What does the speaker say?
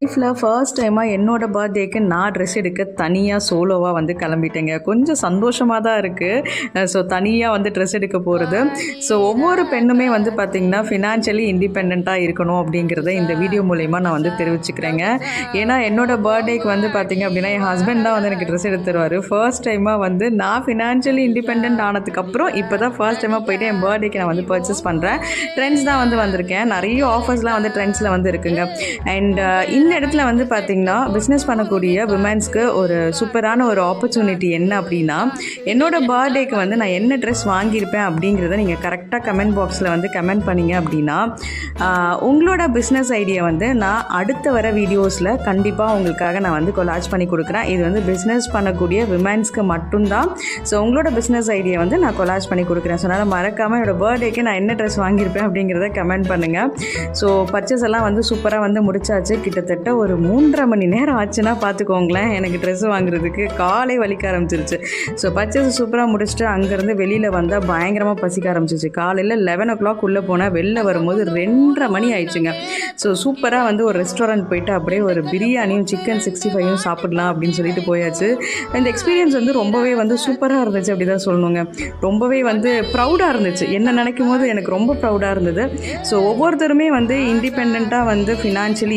லைஃப்பில் ஃபர்ஸ்ட் டைமாக என்னோடய பர்த்டேக்கு நான் ட்ரெஸ் எடுக்க தனியாக சோலோவாக வந்து கிளம்பிட்டேங்க. கொஞ்சம் சந்தோஷமாக தான் இருக்குது. ஸோ தனியாக வந்து ட்ரெஸ் எடுக்க போகிறது. ஸோ ஒவ்வொரு பெண்ணுமே வந்து பார்த்திங்கன்னா ஃபினான்ஷியலி இண்டிபெண்ட்டாக இருக்கணும் அப்படிங்கிறத இந்த வீடியோ மூலயமா நான் வந்து தெரிவிச்சுக்கிறேங்க. ஏன்னா என்னோடய பர்த்டேக்கு வந்து பார்த்திங்க அப்படின்னா என் ஹஸ்பண்ட் தான் வந்து எனக்கு ட்ரெஸ் எடுத்து தருவார். ஃபர்ஸ்ட் டைமாக வந்து நான் ஃபினான்ஷியலி இண்டிபெண்ட் ஆனதுக்கப்புறம் இப்போ தான் ஃபர்ஸ்ட் டைமாக போய்ட்டு என் பர்த்டேக்கு நான் வந்து பர்ச்சேஸ் பண்ணுறேன். ட்ரெண்ட்ஸ் தான் வந்து வந்திருக்கேன். நிறைய ஆஃபர்ஸ்லாம் வந்து ட்ரெண்ட்ஸில் வந்து இருக்குங்க. அண்ட் இந்த இடத்துல வந்து பார்த்திங்கன்னா பிஸ்னஸ் பண்ணக்கூடிய விமென்ஸ்க்கு ஒரு சூப்பரான ஒரு ஆப்பர்ச்சுனிட்டி என்ன அப்படின்னா, என்னோட பர்த்டேக்கு வந்து நான் என்ன ட்ரெஸ் வாங்கியிருப்பேன் அப்படிங்கிறத நீங்கள் கரெக்டாக கமெண்ட் பாக்ஸில் வந்து கமெண்ட் பண்ணிங்க அப்படின்னா உங்களோட பிஸ்னஸ் ஐடியா வந்து நான் அடுத்த வர வீடியோஸில் கண்டிப்பாக உங்களுக்காக நான் வந்து கொலாஜ் பண்ணி கொடுக்குறேன். இது வந்து பிஸ்னஸ் பண்ணக்கூடிய விமென்ஸ்க்கு மட்டும்தான். ஸோ உங்களோட பிஸ்னஸ் ஐடியா வந்து நான் கொலாஜ் பண்ணி கொடுக்குறேன். ஸோ அதனால் மறக்காமல் என்னோடய பர்த்டேக்கு நான் என்ன ட்ரெஸ் வாங்கியிருப்பேன் அப்படிங்கிறத கமெண்ட் பண்ணுங்கள். ஸோ பர்ச்சேஸ் எல்லாம் வந்து சூப்பராக வந்து முடிச்சாச்சு. கிட்டத்தட்ட ஒரு 3.5 மணி நேரம் ஆச்சுன்னா பார்த்துக்கோங்களேன். எனக்கு ட்ரெஸ்ஸு வாங்குறதுக்கு காலை வலிக்க ஆரம்பிச்சிருச்சு. ஸோ பர்ச்சேஸ் சூப்பராக முடிச்சுட்டு அங்கேருந்து வெளியில் வந்தால் பயங்கரமாக பசிக்க ஆரம்பிச்சிச்சு. காலையில் 11 o'clock உள்ளே போனால் வெளில வரும்போது 2:30 மணி ஆயிடுச்சுங்க. ஸோ சூப்பராக வந்து ஒரு ரெஸ்டாரண்ட் போயிட்டு அப்படியே ஒரு பிரியாணியும் சிக்கன் 65யும் சாப்பிடலாம் அப்படின்னு சொல்லிட்டு போயாச்சு. இந்த எக்ஸ்பீரியன்ஸ் வந்து ரொம்பவே வந்து சூப்பராக இருந்துச்சு அப்படி தான் சொல்லணுங்க. ரொம்பவே வந்து ப்ரௌடாக இருந்துச்சு. என்ன நினைக்கும் போது எனக்கு ரொம்ப ப்ரௌடாக இருந்தது. ஸோ ஒவ்வொருத்தருமே வந்து இண்டிபெண்ட்டாக வந்து ஃபினான்ஷியலி